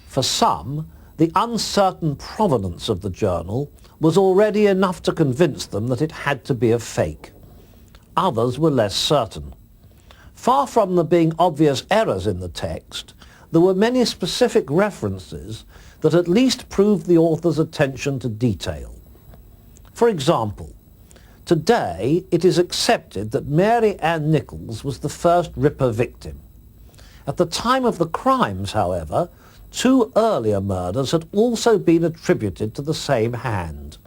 For some, the uncertain provenance of the journal was already enough to convince them that it had to be a fake. Others were less certain. Far from there being obvious errors in the text, there were many specific references that at least proved the author's attention to detail. For example, today it is accepted that Mary Ann Nichols was the first Ripper victim. At the time of the crimes, however, 2 earlier murders had also been attributed to the same hand.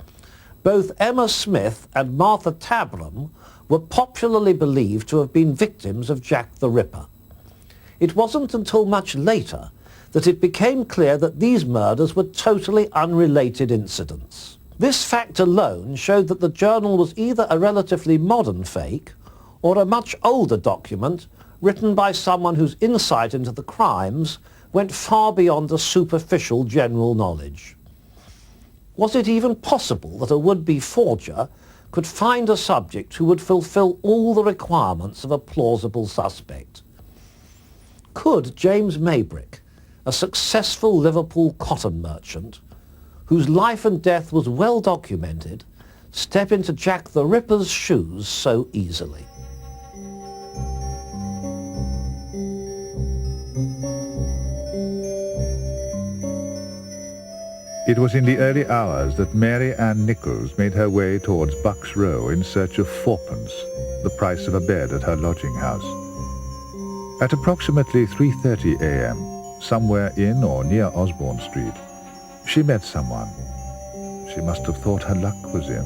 Both Emma Smith and Martha Tabram were popularly believed to have been victims of Jack the Ripper. It wasn't until much later that it became clear that these murders were totally unrelated incidents. This fact alone showed that the journal was either a relatively modern fake or a much older document written by someone whose insight into the crimes went far beyond a superficial general knowledge. Was it even possible that a would-be forger could find a subject who would fulfill all the requirements of a plausible suspect? Could James Maybrick, a successful Liverpool cotton merchant, whose life and death was well documented, step into Jack the Ripper's shoes so easily? It was in the early hours that Mary Ann Nichols made her way towards Bucks Row in search of 4pence, the price of a bed at her lodging house. At approximately 3:30 a.m., somewhere in or near Osborne Street, she met someone. She must have thought her luck was in.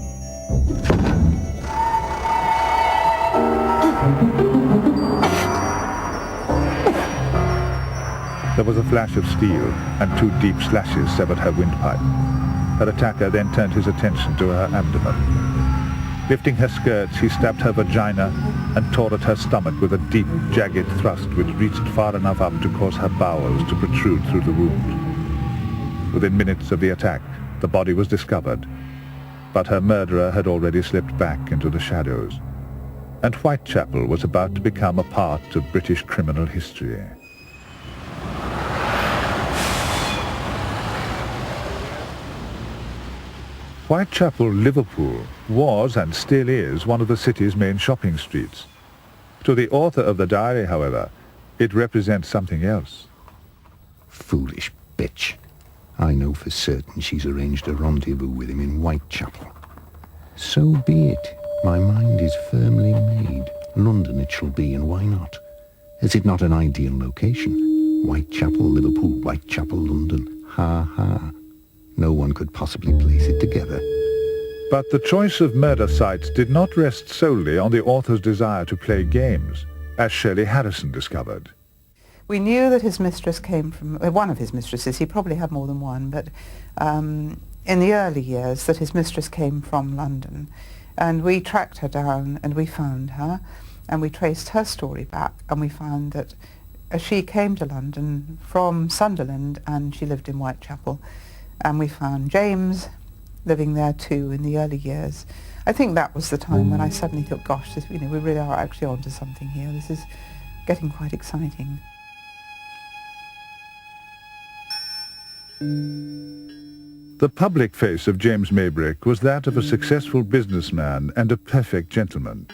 There was a flash of steel, and 2 deep slashes severed her windpipe. Her attacker then turned his attention to her abdomen. Lifting her skirts, he stabbed her vagina and tore at her stomach with a deep, jagged thrust which reached far enough up to cause her bowels to protrude through the wound. Within minutes of the attack, the body was discovered, but her murderer had already slipped back into the shadows, and Whitechapel was about to become a part of British criminal history. Whitechapel, Liverpool, was and still is one of the city's main shopping streets. To the author of the diary, however, it represents something else. Foolish bitch. I know for certain she's arranged a rendezvous with him in Whitechapel. So be it. My mind is firmly made. London it shall be, and why not? Is it not an ideal location? Whitechapel, Liverpool, Whitechapel, London. Ha ha. No one could possibly place it together. But the choice of murder sites did not rest solely on the author's desire to play games, as Shirley Harrison discovered. We knew that his mistress came from, one of his mistresses, he probably had more than one, but in the early years that his mistress came from London. And we tracked her down and we found her, and we traced her story back, and we found that she came to London from Sunderland and she lived in Whitechapel. And we found James living there too in the early years. I think that was the time when I suddenly thought, gosh, this, we really are actually onto something here. This is getting quite exciting. The public face of James Maybrick was that of a successful businessman and a perfect gentleman.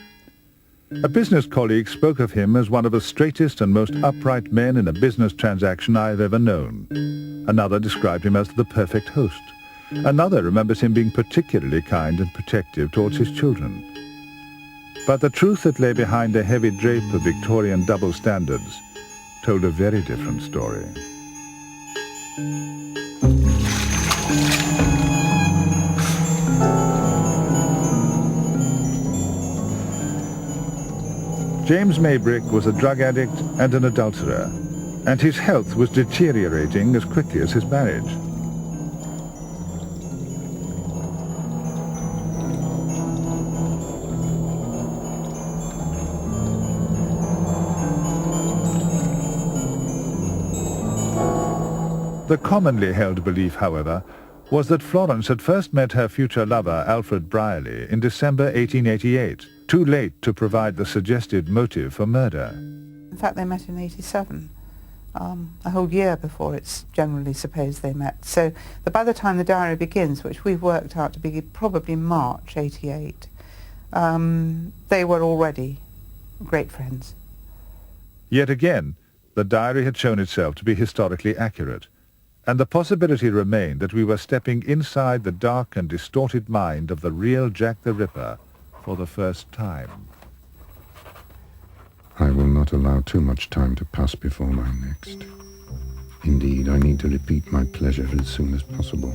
A business colleague spoke of him as one of the straightest and most upright men in a business transaction I have ever known. Another described him as the perfect host. Another remembers him being particularly kind and protective towards his children. But the truth that lay behind a heavy drape of Victorian double standards told a very different story. James Maybrick was a drug addict and an adulterer, and his health was deteriorating as quickly as his marriage. The commonly held belief, however, was that Florence had first met her future lover, Alfred Brierly, in December 1888, too late to provide the suggested motive for murder. In fact, they met in '87, a whole year before it's generally supposed they met. So by the time the diary begins, which we've worked out to be probably March 88, they were already great friends. Yet again, the diary had shown itself to be historically accurate, and the possibility remained that we were stepping inside the dark and distorted mind of the real Jack the Ripper for the first time. I will not allow too much time to pass before my next. Indeed, I need to repeat my pleasure as soon as possible.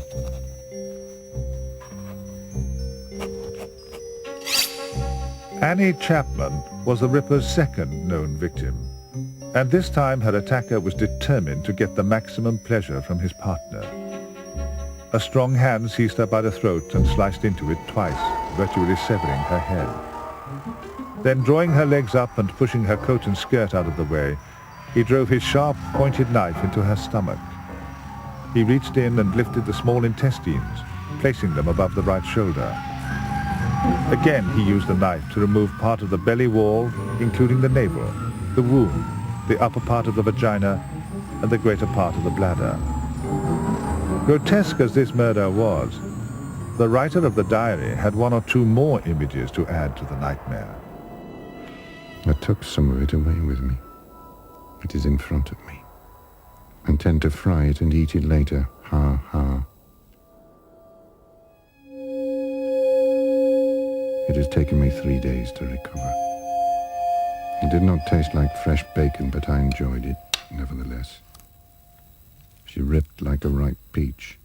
Annie Chapman was the Ripper's second known victim, and this time her attacker was determined to get the maximum pleasure from his partner. A strong hand seized her by the throat and sliced into it twice, virtually severing her head. Then, drawing her legs up and pushing her coat and skirt out of the way, he drove his sharp, pointed knife into her stomach. He reached in and lifted the small intestines, placing them above the right shoulder. Again, he used the knife to remove part of the belly wall, including the navel, the womb, the upper part of the vagina, and the greater part of the bladder. Grotesque as this murder was, the writer of the diary had one or two more images to add to the nightmare. I took some of it away with me. It is in front of me. I intend to fry it and eat it later. Ha, ha. It has taken me 3 days to recover. It did not taste like fresh bacon, but I enjoyed it, nevertheless. She ripped like a ripe peach.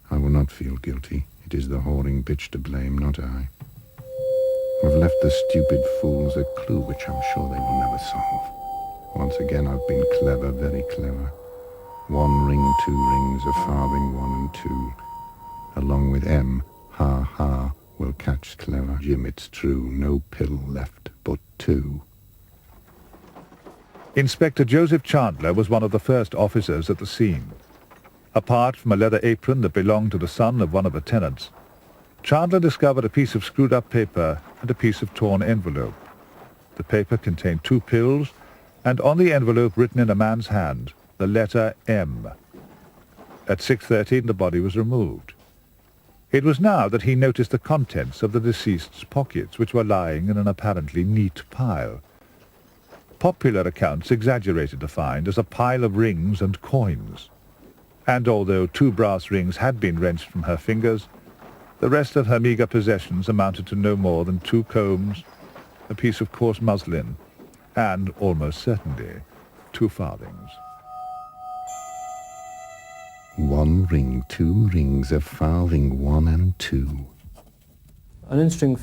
I will not feel guilty. It is the whoring bitch to blame, not I. I've left the stupid fools a clue which I'm sure they will never solve. Once again I've been clever, very clever. 1 ring, 2 rings, a farthing, 1 and 2. Along with M, ha ha, will catch clever. Jim, it's true, no pill left but 2. Inspector Joseph Chandler was one of the first officers at the scene. Apart from a leather apron that belonged to the son of one of the tenants, Chandler discovered a piece of screwed-up paper and a piece of torn envelope. The paper contained 2 pills, and on the envelope, written in a man's hand, the letter M. At 6:30, the body was removed. It was now that he noticed the contents of the deceased's pockets, which were lying in an apparently neat pile. Popular accounts exaggerated the find as a pile of rings and coins. And although 2 brass rings had been wrenched from her fingers, the rest of her meagre possessions amounted to no more than 2 combs, a piece of coarse muslin, and, almost certainly, 2 farthings. 1 ring, 2 rings, a farthing, 1 and 2. An interesting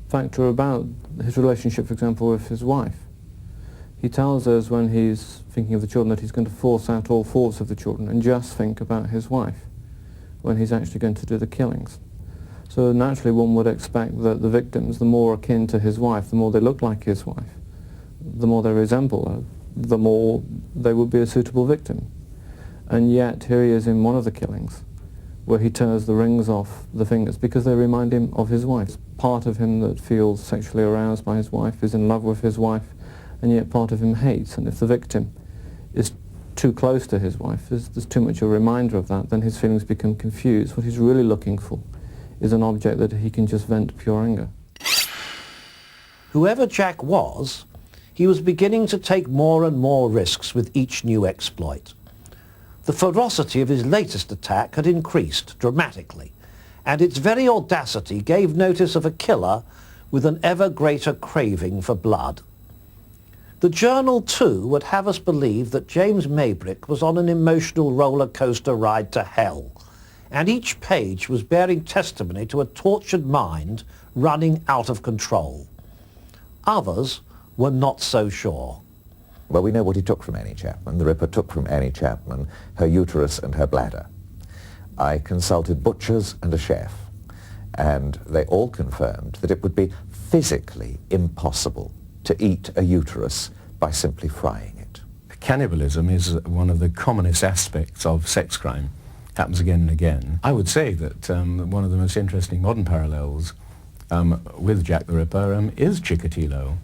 factor about his relationship, for example, with his wife. He tells us when he's thinking of the children that he's going to force out all thoughts of the children and just think about his wife when he's actually going to do the killings. So naturally one would expect that the victims, the more akin to his wife, the more they look like his wife, the more they resemble her, the more they would be a suitable victim. And yet here he is in one of the killings where he tears the rings off the fingers because they remind him of his wife. Part of him that feels sexually aroused by his wife is in love with his wife, and yet part of him hates. And if the victim is too close to his wife, there's too much a reminder of that, then his feelings become confused. What he's really looking for is an object that he can just vent pure anger. Whoever Jack was, he was beginning to take more and more risks with each new exploit. The ferocity of his latest attack had increased dramatically, and its very audacity gave notice of a killer with an ever greater craving for blood. The journal, too, would have us believe that James Maybrick was on an emotional roller coaster ride to hell, and each page was bearing testimony to a tortured mind running out of control. Others were not so sure. Well, we know what he took from Annie Chapman. The Ripper took from Annie Chapman her uterus and her bladder. I consulted butchers and a chef, and they all confirmed that it would be physically impossible to eat a uterus by simply frying it. Cannibalism is one of the commonest aspects of sex crime. Happens again and again. I would say that one of the most interesting modern parallels with Jack the Ripper is Chikatilo.